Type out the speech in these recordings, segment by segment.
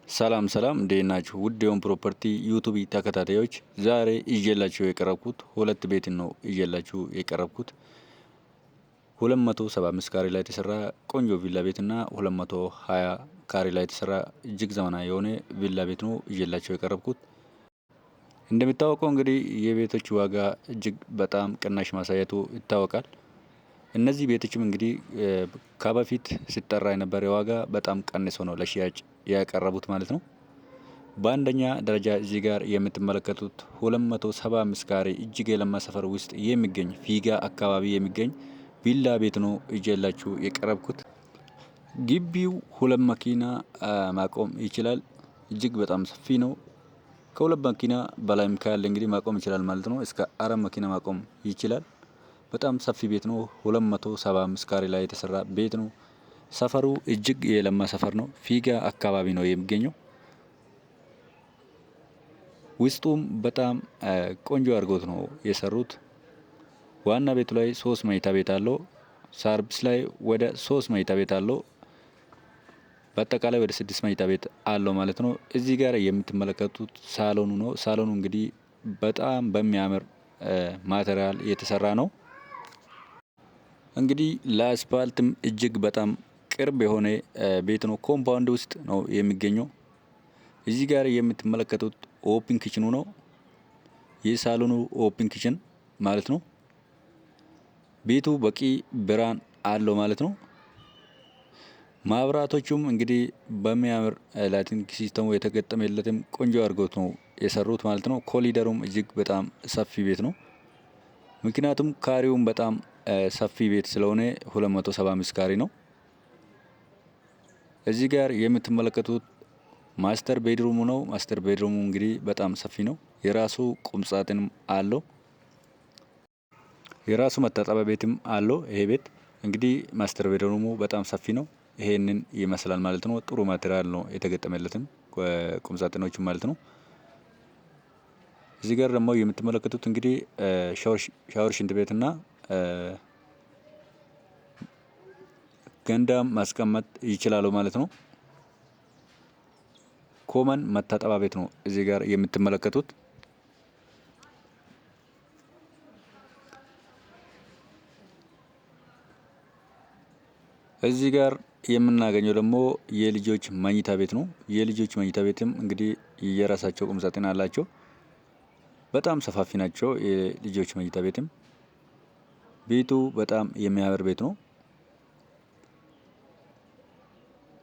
ሰላም ሰላም እንዴት ናችሁ? ውድ የሆን ፕሮፐርቲ ዩቱብ ተከታታዮች ዛሬ ይዤላችሁ የቀረብኩት ሁለት ቤት ነው ይዤላችሁ የቀረብኩት 275 ካሬ ላይ የተሰራ ቆንጆ ቪላ ቤትና 220 ካሬ ላይ የተሰራ እጅግ ዘመናዊ የሆነ ቪላ ቤት ነው ይዤላችሁ የቀረብኩት። እንደሚታወቀው እንግዲህ የቤቶች ዋጋ እጅግ በጣም ቅናሽ ማሳየቱ ይታወቃል። እነዚህ ቤቶችም እንግዲህ ከበፊት ሲጠራ የነበረ ዋጋ በጣም ቀንሶ ነው ለሽያጭ ያቀረቡት ማለት ነው። በአንደኛ ደረጃ እዚህ ጋር የምትመለከቱት 275 ካሬ እጅግ የለማ ሰፈር ውስጥ የሚገኝ ፊጋ አካባቢ የሚገኝ ቪላ ቤት ነው ይዤላችሁ የቀረብኩት። ግቢው ሁለት መኪና ማቆም ይችላል። እጅግ በጣም ሰፊ ነው። ከሁለት መኪና በላይም ካለ እንግዲህ ማቆም ይችላል ማለት ነው። እስከ አራት መኪና ማቆም ይችላል። በጣም ሰፊ ቤት ነው። 275 ካሬ ላይ የተሰራ ቤት ነው። ሰፈሩ እጅግ የለማ ሰፈር ነው። ፊጋ አካባቢ ነው የሚገኘው። ውስጡም በጣም ቆንጆ አድርጎት ነው የሰሩት። ዋና ቤቱ ላይ 3 መኝታ ቤት አለው። ሰርቪስ ላይ ወደ 3 መኝታ ቤት አለው። በአጠቃላይ ወደ 6 መኝታ ቤት አለው ማለት ነው። እዚህ ጋር የምትመለከቱት ሳሎኑ ነው። ሳሎኑ እንግዲህ በጣም በሚያምር ማቴሪያል የተሰራ ነው። እንግዲህ ለአስፓልትም እጅግ በጣም ቅርብ የሆነ ቤት ነው። ኮምፓውንድ ውስጥ ነው የሚገኘው። እዚህ ጋር የምትመለከቱት ኦፕን ኪችኑ ነው። የሳሎኑ ኦፕን ኪችን ማለት ነው። ቤቱ በቂ ብርሃን አለው ማለት ነው። ማብራቶቹም እንግዲህ በሚያምር ላይቲንግ ሲስተሙ የተገጠመለትም ቆንጆ አድርገውት ነው የሰሩት ማለት ነው። ኮሊደሩም እጅግ በጣም ሰፊ ቤት ነው። ምክንያቱም ካሬውም በጣም ሰፊ ቤት ስለሆነ 275 ካሬ ነው። እዚህ ጋር የምትመለከቱት ማስተር ቤድሩሙ ነው። ማስተር ቤድሩሙ እንግዲህ በጣም ሰፊ ነው። የራሱ ቁምሳጥንም አለው። የራሱ መታጠቢያ ቤትም አለው። ይሄ ቤት እንግዲህ ማስተር ቤድሩሙ በጣም ሰፊ ነው። ይሄንን ይመስላል ማለት ነው። ጥሩ ማቴሪያል ነው የተገጠመለትም ቁምሳጥኖቹ ማለት ነው። እዚህ ጋር ደግሞ የምትመለከቱት እንግዲህ ሻወር ሽንት ቤትና ገንዳም ማስቀመጥ ይችላሉ ማለት ነው። ኮመን መታጠቢያ ቤት ነው እዚህ ጋር የምትመለከቱት። እዚህ ጋር የምናገኘው ደግሞ የልጆች መኝታ ቤት ነው። የልጆች መኝታ ቤትም እንግዲህ የራሳቸው ቁም ሳጥን አላቸው። በጣም ሰፋፊ ናቸው የልጆች መኝታ ቤትም። ቤቱ በጣም የሚያምር ቤት ነው።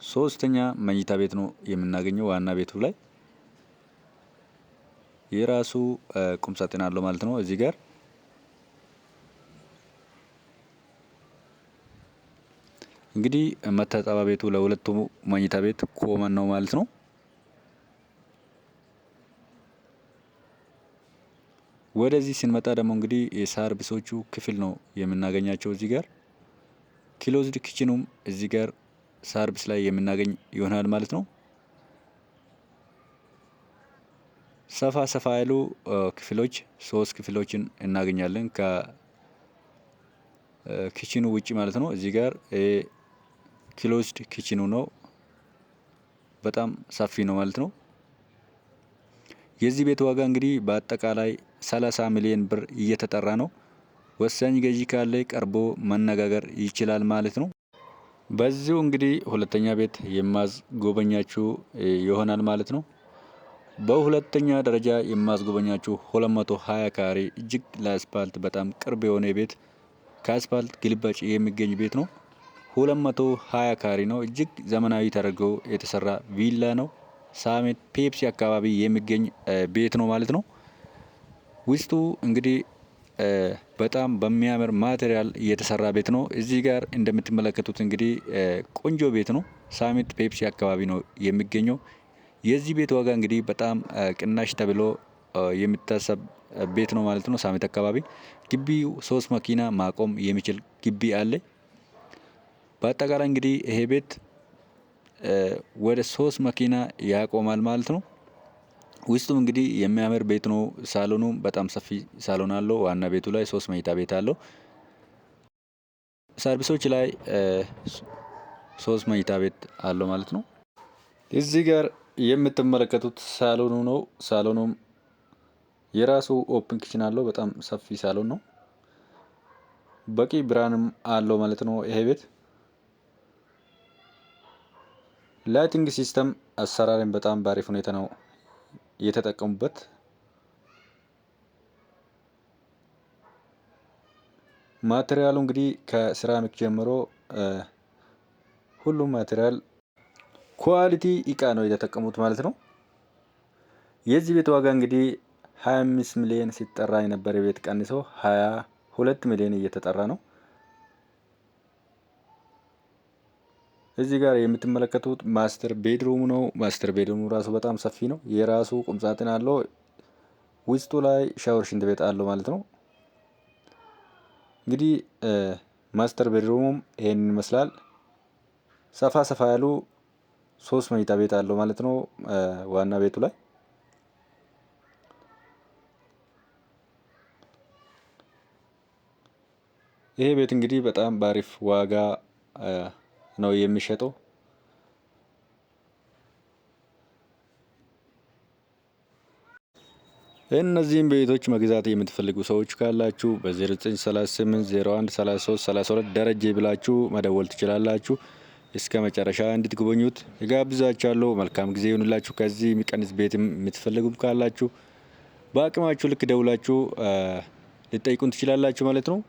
ሶስተኛ መኝታ ቤት ነው የምናገኘው። ዋና ቤቱ ላይ የራሱ ቁም ሳጥን አለው ማለት ነው። እዚህ ጋር እንግዲህ መታጠቢያ ቤቱ ለሁለቱ መኝታ ቤት ኮመን ነው ማለት ነው። ወደዚህ ስንመጣ ደግሞ እንግዲህ የሰርቪሶቹ ክፍል ነው የምናገኛቸው። እዚህ ጋር ክሎዝድ ኪችኑም እዚህ ጋር ሰርቪስ ላይ የምናገኝ ይሆናል ማለት ነው። ሰፋ ሰፋ ያሉ ክፍሎች 3 ክፍሎችን እናገኛለን ከኪችኑ ውጪ ማለት ነው። እዚህ ጋር ክሎዝድ ኪችኑ ነው። በጣም ሰፊ ነው ማለት ነው። የዚህ ቤት ዋጋ እንግዲህ በአጠቃላይ 30 ሚሊዮን ብር እየተጠራ ነው። ወሳኝ ገዢ ካለ ቀርቦ መነጋገር ይችላል ማለት ነው። በዚሁ እንግዲህ ሁለተኛ ቤት የማስጎበኛችሁ ይሆናል ማለት ነው። በሁለተኛ ደረጃ የማስጎበኛችሁ 220 ካሬ እጅግ ለአስፓልት በጣም ቅርብ የሆነ ቤት ከአስፓልት ግልባጭ የሚገኝ ቤት ነው። 220 ካሬ ነው። እጅግ ዘመናዊ ተደርጎ የተሰራ ቪላ ነው። ሳሜት ፔፕሲ አካባቢ የሚገኝ ቤት ነው ማለት ነው። ውስጡ እንግዲህ በጣም በሚያምር ማቴሪያል የተሰራ ቤት ነው። እዚህ ጋር እንደምትመለከቱት እንግዲህ ቆንጆ ቤት ነው። ሳሚት ፔፕሲ አካባቢ ነው የሚገኘው። የዚህ ቤት ዋጋ እንግዲህ በጣም ቅናሽ ተብሎ የሚታሰብ ቤት ነው ማለት ነው። ሳሚት አካባቢ ግቢው 3 መኪና ማቆም የሚችል ግቢ አለ። በአጠቃላይ እንግዲህ ይሄ ቤት ወደ 3 መኪና ያቆማል ማለት ነው። ውስጡም እንግዲህ የሚያምር ቤት ነው። ሳሎኑም በጣም ሰፊ ሳሎን አለው። ዋና ቤቱ ላይ 3 መኝታ ቤት አለው። ሰርቪሶች ላይ 3 መኝታ ቤት አለው ማለት ነው። እዚህ ጋር የምትመለከቱት ሳሎኑ ነው። ሳሎኑም የራሱ ኦፕን ኪችን አለው። በጣም ሰፊ ሳሎን ነው። በቂ ብርሃንም አለው ማለት ነው ይሄ ቤት። ላይቲንግ ሲስተም አሰራርን በጣም በአሪፍ ሁኔታ ነው የተጠቀሙበት። ማቴሪያሉ እንግዲህ ከሴራሚክ ጀምሮ ሁሉም ማቴሪያል ኳሊቲ እቃ ነው የተጠቀሙት ማለት ነው። የዚህ ቤት ዋጋ እንግዲህ 25 ሚሊዮን ሲጠራ የነበረ ቤት ቀንሶ 22 ሚሊዮን እየተጠራ ነው። እዚህ ጋር የምትመለከቱት ማስተር ቤድሩም ነው። ማስተር ቤድሩሙ ራሱ በጣም ሰፊ ነው። የራሱ ቁምሳጥን አለው። ውስጡ ላይ ሻወር፣ ሽንት ቤት አለው ማለት ነው። እንግዲህ ማስተር ቤድሩሙም ይሄንን ይመስላል። ሰፋ ሰፋ ያሉ 3 መኝታ ቤት አለው ማለት ነው ዋና ቤቱ ላይ። ይሄ ቤት እንግዲህ በጣም በአሪፍ ዋጋ ነው የሚሸጠው። እነዚህም ቤቶች መግዛት የምትፈልጉ ሰዎች ካላችሁ በ0938 01 33 32 ደረጀ ብላችሁ መደወል ትችላላችሁ። እስከ መጨረሻ እንድትጎበኙት እጋብዛችኋለሁ። መልካም ጊዜ ይሁንላችሁ። ከዚህ የሚቀንስ ቤትም የምትፈልጉም ካላችሁ በአቅማችሁ ልክ ደውላችሁ ልጠይቁን ትችላላችሁ ማለት ነው።